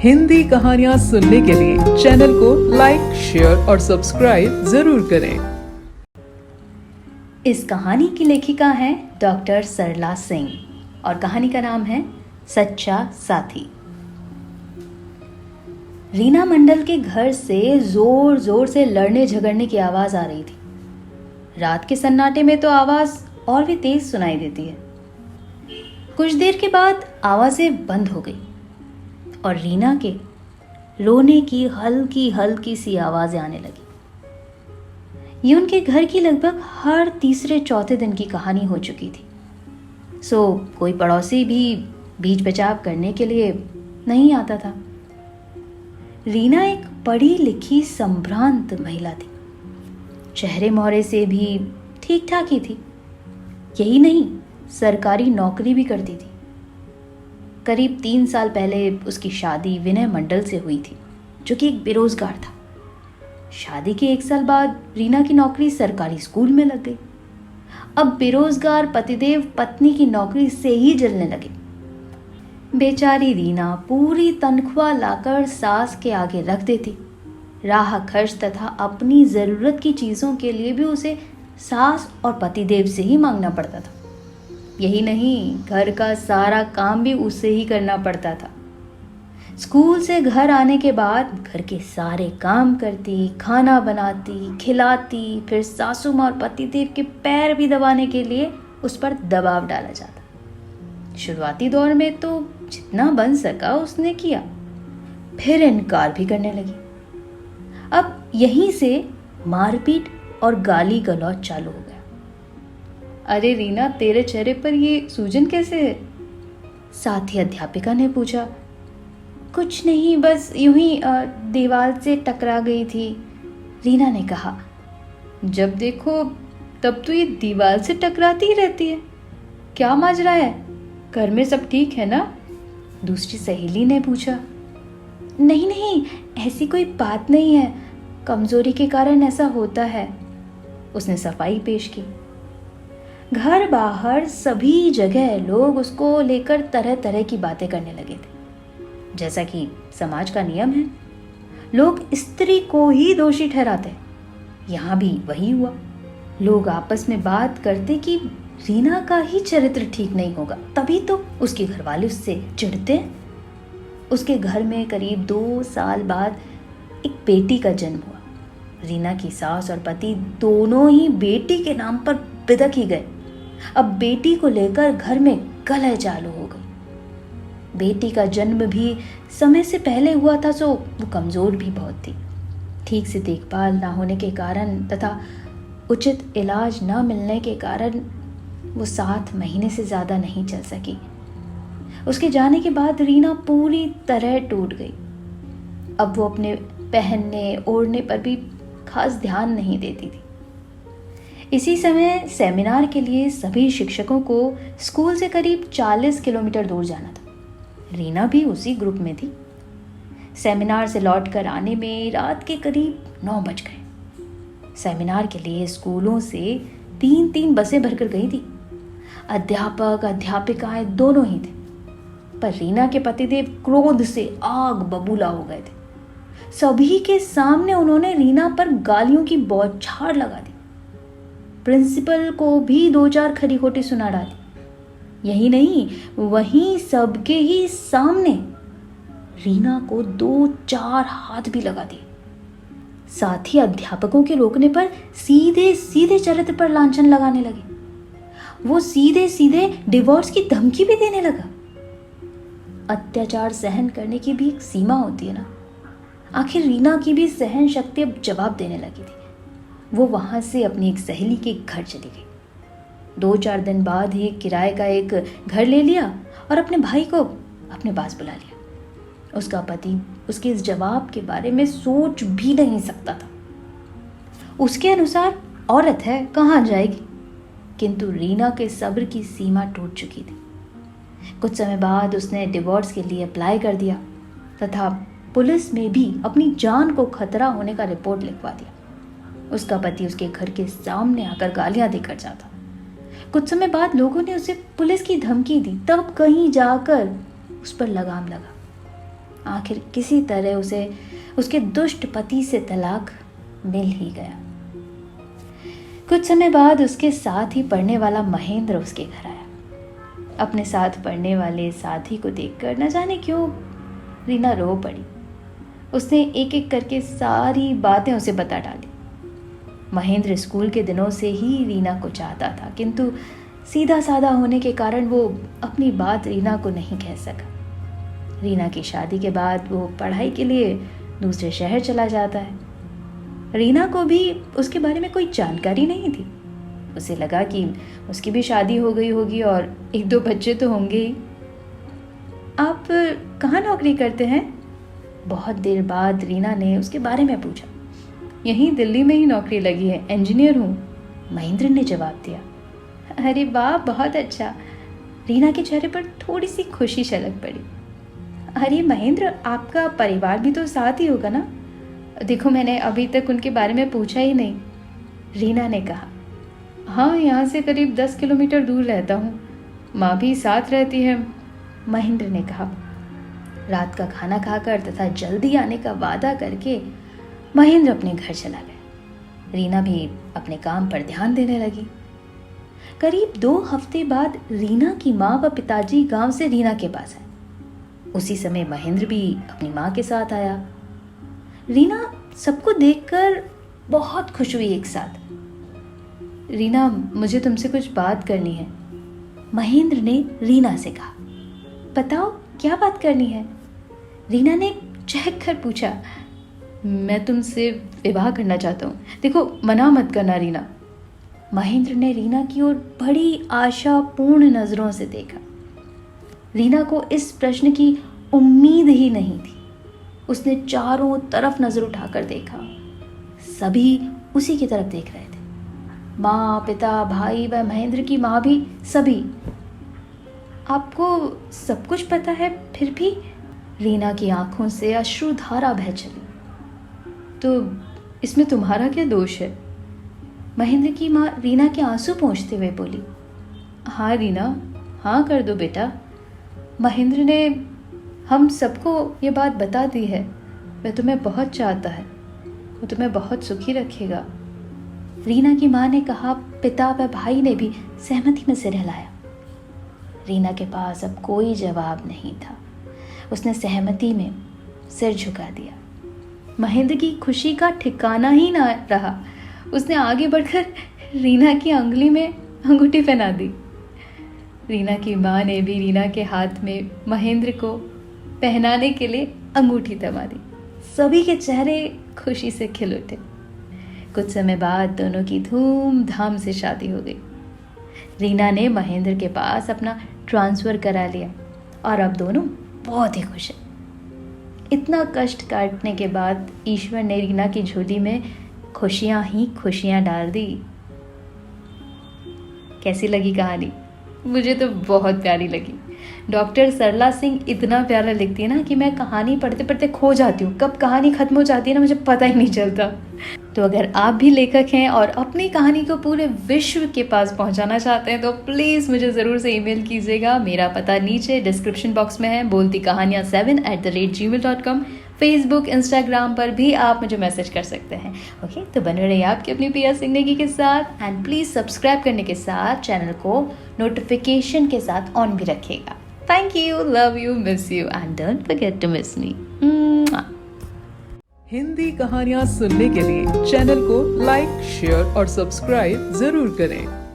हिंदी कहानियाँ सुनने के लिए चैनल को लाइक, शेयर और सब्सक्राइब जरूर करें। इस कहानी की लेखिका हैं डॉक्टर सरला सिंह और कहानी का नाम है सच्चा साथी। रीना मंडल के घर से जोर जोर से लड़ने झगड़ने की आवाज आ रही थी। रात के सन्नाटे में तो आवाज और भी तेज सुनाई देती है। कुछ देर के बाद आवाजें बंद हो गई और रीना के रोने की हल्की हल्की सी आवाजें आने लगी। ये उनके घर की लगभग हर तीसरे चौथे दिन की कहानी हो चुकी थी। कोई पड़ोसी भी बीच बचाव करने के लिए नहीं आता था। रीना एक पढ़ी लिखी संभ्रांत महिला थी। चेहरे मोहरे से भी ठीक ठाक ही थी। यही नहीं, सरकारी नौकरी भी करती थी। करीब 3 साल पहले उसकी शादी विनय मंडल से हुई थी, जो कि एक बेरोजगार था। शादी के 1 साल बाद रीना की नौकरी सरकारी स्कूल में लग गई। अब बेरोजगार पतिदेव पत्नी की नौकरी से ही जलने लगे। बेचारी रीना पूरी तनख्वाह लाकर सास के आगे रख देती। राह खर्च तथा अपनी जरूरत की चीजों के लिए भी उसे सास और पतिदेव से ही मांगना पड़ता था। यही नहीं, घर का सारा काम भी उससे ही करना पड़ता था। स्कूल से घर आने के बाद घर के सारे काम करती, खाना बनाती, खिलाती, फिर सासू माँ और पतिदेव के पैर भी दबाने के लिए उस पर दबाव डाला जाता। शुरुआती दौर में तो जितना बन सका उसने किया, फिर इनकार भी करने लगी। अब यहीं से मारपीट और गाली गलौज चालू हो गया। अरे रीना, तेरे चेहरे पर ये सूजन कैसे है? साथी अध्यापिका ने पूछा। कुछ नहीं, बस यूं ही दीवार से टकरा गई थी, रीना ने कहा। जब देखो तब तो ये दीवार से टकराती ही रहती है। क्या माजरा है? घर में सब ठीक है ना? दूसरी सहेली ने पूछा। नहीं नहीं, ऐसी कोई बात नहीं है, कमजोरी के कारण ऐसा होता है, उसने सफाई पेश की। घर बाहर सभी जगह लोग उसको लेकर तरह तरह की बातें करने लगे थे। जैसा कि समाज का नियम है, लोग स्त्री को ही दोषी ठहराते। यहाँ भी वही हुआ। लोग आपस में बात करते कि रीना का ही चरित्र ठीक नहीं होगा, तभी तो उसके घरवाले उससे चिढ़ते। उसके घर में करीब 2 साल बाद एक बेटी का जन्म हुआ। रीना की सास और पति दोनों ही बेटी के नाम पर बिदक ही गए। अब बेटी को लेकर घर में कलह चालू हो गई। बेटी का जन्म भी समय से पहले हुआ था, सो वो कमजोर भी बहुत थी। ठीक से देखभाल ना होने के कारण तथा उचित इलाज न मिलने के कारण वो 7 महीने से ज्यादा नहीं चल सकी। उसके जाने के बाद रीना पूरी तरह टूट गई। अब वो अपने पहनने ओढ़ने पर भी खास ध्यान नहीं देती थी। इसी समय सेमिनार के लिए सभी शिक्षकों को स्कूल से करीब 40 किलोमीटर दूर जाना था। रीना भी उसी ग्रुप में थी। सेमिनार से लौटकर आने में रात के करीब 9 बज गए। सेमिनार के लिए स्कूलों से 3-3 बसें भरकर गई थी। अध्यापक अध्यापिकाएं दोनों ही थे, पर रीना के पतिदेव क्रोध से आग बबूला हो गए थे। सभी के सामने उन्होंने रीना पर गालियों की बौछार लगा दी। प्रिंसिपल को भी 2-4 खरी खोटी सुना डाली। यही नहीं, वहीं सबके ही सामने रीना को 2-4 हाथ भी लगा दिए। साथ ही अध्यापकों के रोकने पर सीधे सीधे चरित्र पर लांछन लगाने लगे। वो सीधे सीधे डिवोर्स की धमकी भी देने लगा। अत्याचार सहन करने की भी एक सीमा होती है ना। आखिर रीना की भी सहन शक्ति अब जवाब देने लगी थी। वो वहां से अपनी एक सहेली के घर चली गई। 2-4 दिन बाद ही किराए का एक घर ले लिया और अपने भाई को अपने पास बुला लिया। उसका पति उसके इस जवाब के बारे में सोच भी नहीं सकता था। उसके अनुसार औरत है, कहाँ जाएगी। किंतु रीना के सब्र की सीमा टूट चुकी थी। कुछ समय बाद उसने डिवोर्स के लिए अप्लाई कर दिया तथा पुलिस में भी अपनी जान को खतरा होने का रिपोर्ट लिखवा दिया। उसका पति उसके घर के सामने आकर गालियां देकर जाता। कुछ समय बाद लोगों ने उसे पुलिस की धमकी दी, तब कहीं जाकर उस पर लगाम लगा। आखिर किसी तरह उसे उसके दुष्ट पति से तलाक मिल ही गया। कुछ समय बाद उसके साथ ही पढ़ने वाला महेंद्र उसके घर आया। अपने साथ पढ़ने वाले साथी को देखकर न जाने क्यों रीना रो पड़ी। उसने एक एक करके सारी बातें उसे बता डाली। महेंद्र स्कूल के दिनों से ही रीना को चाहता था, किंतु सीधा साधा होने के कारण वो अपनी बात रीना को नहीं कह सका। रीना की शादी के बाद वो पढ़ाई के लिए दूसरे शहर चला जाता है। रीना को भी उसके बारे में कोई जानकारी नहीं थी। उसे लगा कि उसकी भी शादी हो गई होगी और 1-2 बच्चे तो होंगे ही। आप कहाँ नौकरी करते हैं? बहुत देर बाद रीना ने उसके बारे में पूछा। यहीं दिल्ली में ही नौकरी लगी है, इंजीनियर हूँ, महेंद्र ने जवाब दिया। अरे वाह, बहुत अच्छा। रीना के चेहरे पर थोड़ी सी खुशी झलक पड़ी। अरे महेंद्र, आपका परिवार भी तो साथ ही होगा ना? देखो, मैंने अभी तक उनके बारे में पूछा ही नहीं, रीना ने कहा। हाँ, यहाँ से करीब 10 किलोमीटर दूर रहता हूँ, माँ भी साथ रहती है, महेंद्र ने कहा। रात का खाना खाकर तथा जल्दी आने का वादा करके महेंद्र अपने घर चला गया। रीना भी अपने काम पर ध्यान देने लगी। करीब 2 हफ्ते बाद रीना की माँ व पिताजी गांव से रीना के पास आए। उसी समय महेंद्र भी अपनी माँ के साथ आया। रीना सबको देखकर बहुत खुश हुई एक साथ। रीना, मुझे तुमसे कुछ बात करनी है, महेंद्र ने रीना से कहा। बताओ, क्या बात करनी है? रीना ने चहक कर पूछा। मैं तुमसे विवाह करना चाहता हूँ। देखो, मना मत करना रीना। महेंद्र ने रीना की ओर बड़ी आशापूर्ण नजरों से देखा। रीना को इस प्रश्न की उम्मीद ही नहीं थी। उसने चारों तरफ नजर उठाकर देखा। सभी उसी की तरफ देख रहे थे। माँ, पिता, भाई व महेंद्र की माँ भी, सभी। आपको सब कुछ पता है, फिर भी? रीना की आंखों से अश्रुधारा बह चली। तो इसमें तुम्हारा क्या दोष है? महेंद्र की माँ रीना के आंसू पोंछते हुए बोली। हाँ रीना, हाँ कर दो बेटा। महेंद्र ने हम सबको ये बात बता दी है। वह तुम्हें बहुत चाहता है, वो तुम्हें बहुत सुखी रखेगा। रीना की माँ ने कहा। पिता व भाई ने भी सहमति में सिर हिलाया। रीना के पास अब कोई जवाब नहीं था। उसने सहमति में सिर झुका दिया। महेंद्र की खुशी का ठिकाना ही ना रहा। उसने आगे बढ़कर रीना की अंगुली में अंगूठी पहना दी। रीना की माँ ने भी रीना के हाथ में महेंद्र को पहनाने के लिए अंगूठी थमा दी। सभी के चेहरे खुशी से खिल उठे। कुछ समय बाद दोनों की धूमधाम से शादी हो गई। रीना ने महेंद्र के पास अपना ट्रांसफ़र करा लिया और अब दोनों बहुत ही खुश हैं। इतना कष्ट काटने के बाद ईश्वर ने रीना की झोली में खुशियां ही खुशियां डाल दी। कैसी लगी कहानी? मुझे तो बहुत प्यारी लगी। डॉक्टर सरला सिंह इतना प्यारा लिखती है ना कि मैं कहानी पढ़ते पढ़ते खो जाती हूँ। कब कहानी खत्म हो जाती है ना, मुझे पता ही नहीं चलता। तो अगर आप भी लेखक हैं और अपनी कहानी को पूरे विश्व के पास पहुंचाना चाहते हैं तो प्लीज़ मुझे ज़रूर से ईमेल कीजिएगा। मेरा पता नीचे डिस्क्रिप्शन बॉक्स में है, boltikahaniyan7@gmail.com। फेसबुक, इंस्टाग्राम पर भी आप मुझे मैसेज कर सकते हैं। ओके, तो बने रहिए आपकी अपनी प्रिया सिंह नेगी के साथ। एंड प्लीज़ सब्सक्राइब करने के साथ चैनल को नोटिफिकेशन के साथ ऑन भी रखिएगा। Thank you, love you, miss you and don't forget to miss me. Hindi कहानियाँ सुनने के लिए चैनल को लाइक, शेयर और सब्सक्राइब जरूर करें।